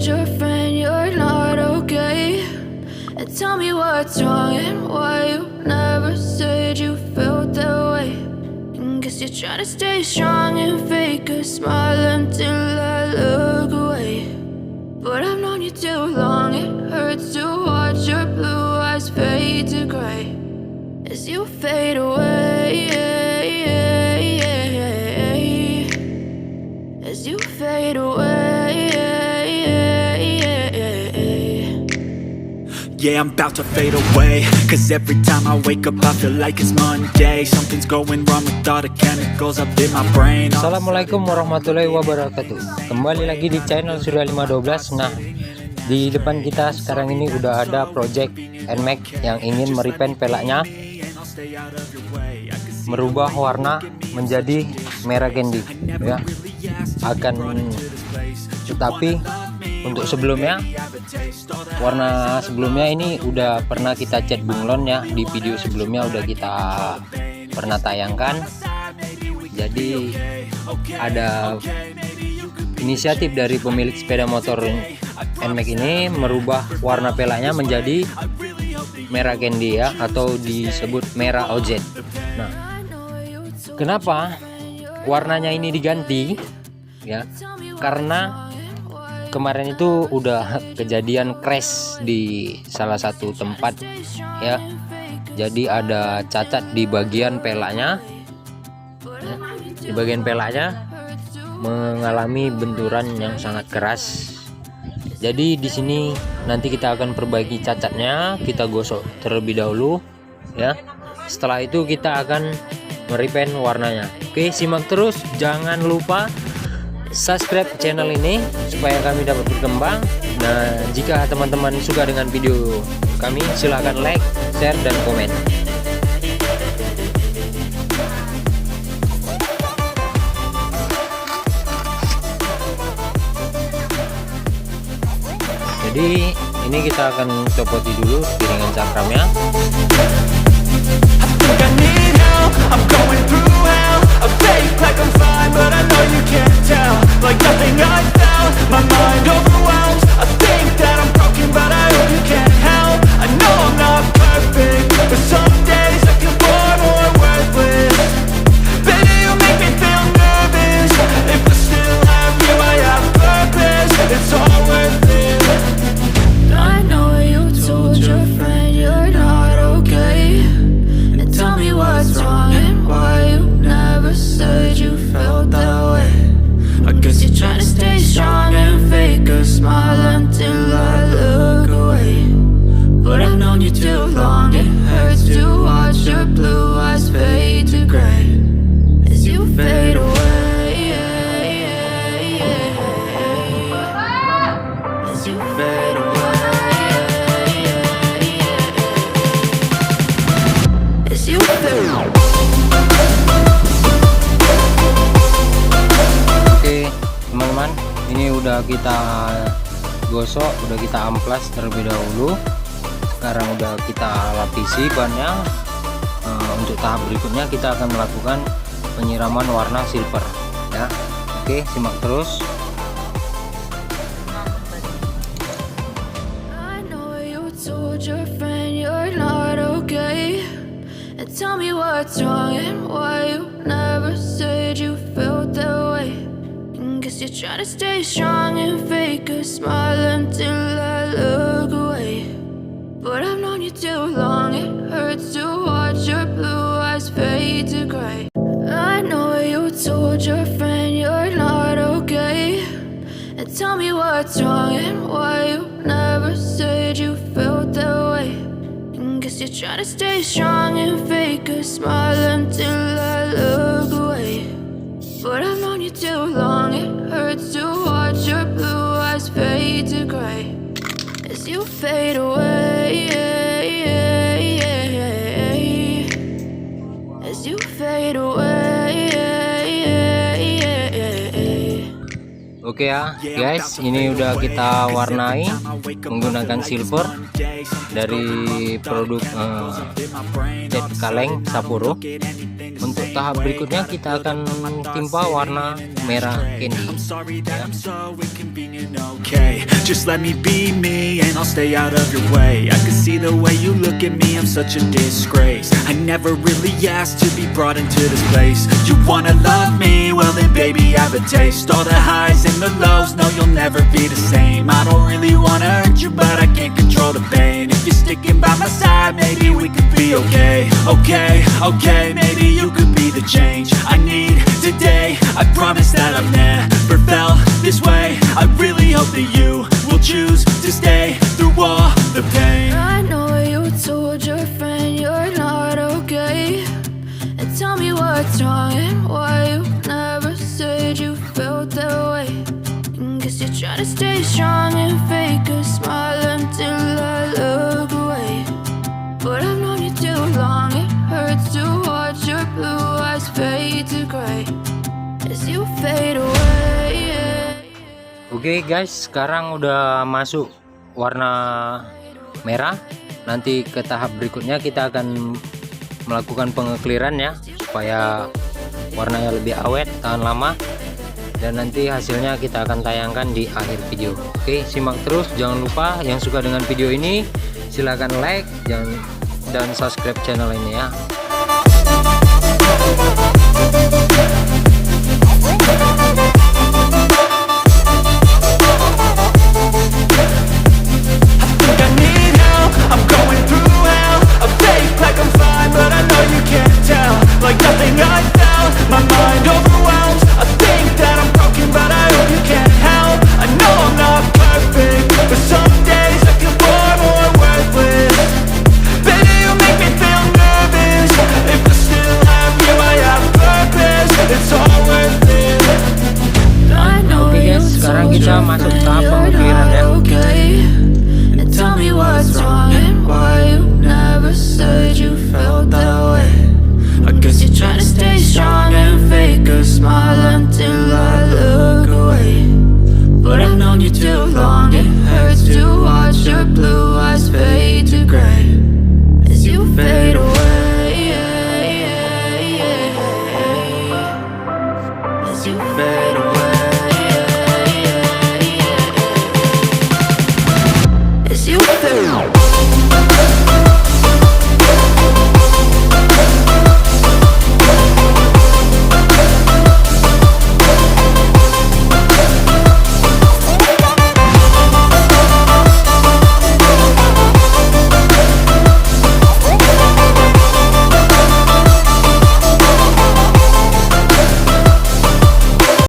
told your friend you're not okay? And tell me what's wrong and why you never said you felt that way. And guess you're trying to stay strong and fake a smile until I look away. But I've known you too long, it hurts to watch your blue eyes fade to gray as you fade away, as you fade away. Yeah, I'm about to fade away, cause every time I wake up I feel like it's Monday. Something's going wrong with all the chemicals up in my brain. Assalamualaikum warahmatullahi wabarakatuh. Kembali lagi di channel Surya 512. Nah, di depan kita sekarang ini udah ada project nmax yang ingin merepaint pelaknya, merubah warna menjadi merah candy ya. Tetapi untuk sebelumnya, warna sebelumnya ini udah pernah kita cat bunglon ya, di video sebelumnya udah kita pernah tayangkan. Jadi ada inisiatif dari pemilik sepeda motor nmax ini merubah warna pelaknya menjadi merah candy ya, atau disebut merah OZ. Nah, kenapa warnanya ini diganti ya? Karena kemarin itu udah kejadian crash di salah satu tempat ya. Jadi ada cacat di bagian pelaknya ya. Di bagian pelaknya mengalami benturan yang sangat keras. Jadi di sini nanti kita akan perbaiki cacatnya, kita gosok terlebih dahulu ya. Setelah itu kita akan merepaint warnanya. Oke, simak terus, jangan lupa subscribe channel ini supaya kami dapat berkembang. Nah, jika teman-teman suka dengan video kami, silahkan like, share, dan komen. Jadi ini kita akan copoti dulu piringan cakramnya. I'm going through hell. I fake like I'm fine, but I know you can't tell. Like nothing I found, my mind overwhelms. I think that I'm broken, but I hope you can't help. I know I'm not perfect, but some days I feel far more worthless. Baby, you make me feel nervous. If I still have you, I have purpose. It's all worth it. I know you told your friend you're not okay. And tell me what's wrong and why you never said you felt that way. I guess you're trying to stay strong and fake a smile until I look away. But I've known you too long, it hurts to watch your blue eyes fade to gray as you fade away, as you fade away. Oke teman-teman, ini udah kita gosok, udah kita amplas terlebih dahulu. Sekarang udah kita lapisi bannya. Untuk tahap berikutnya kita akan melakukan penyiraman warna silver ya. Oke, simak terus. Tell me what's wrong and why you never said you felt that way. And guess you're trying to stay strong and fake a smile until I look away. But I've known you too long, it hurts to watch your blue eyes fade to gray. I know you told your friend you're not okay. And tell me what's wrong and why you never said you felt that way. Guess you're trying to stay strong and fake a smile until I look away. But I've known you too long, it hurts to watch your blue eyes fade to gray as you fade away, as you fade away. Oke ya guys, ini udah kita warnai menggunakan silver dari produk cat kaleng Sapporo. Untuk tahap berikutnya kita akan timpa warna merah kini ya. Just let me be me and I'll stay out of your way. I can see the way you look at me, I'm such a disgrace. I never really asked to be brought into this place. You wanna love me? Well then baby I have a taste. All the highs and the lows, no you'll never be the same. I don't really wanna hurt you but I can't control the pain. If you're sticking by my side maybe we could be okay. Okay, maybe you could be the change I need today. I promise that I've never felt this way. I really hope that you will choose to stay through all the pain. I know you told your friend you're not okay, and tell me what's wrong and why you never said you felt that way. Guess you're trying to stay strong and fake a smile until I look away. But I've known you too long, it hurts to watch your blue eyes fade to gray as you fade away. Oke guys, sekarang udah masuk warna merah. Nanti ke tahap berikutnya kita akan melakukan pengekliran ya, supaya warnanya lebih awet, tahan lama. Dan nanti hasilnya kita akan tayangkan di akhir video. Oke, simak terus. Jangan lupa yang suka dengan video ini silahkan like dan subscribe channel ini ya. I'm going through hell. I fake like I'm fine, but I know you can't tell. Like nothing I felt, my mind overwhelms. I think that I'm broken, but I hope you can't help. I know I'm not perfect, but some days I feel far more worthless. Baby, you make me feel nervous. If I still have you, I have purpose. It's all worth it. Oke guys, sekarang kita masuk tahap pengekliran ya. Tell me what's wrong and why you never said you felt that way. I guess you're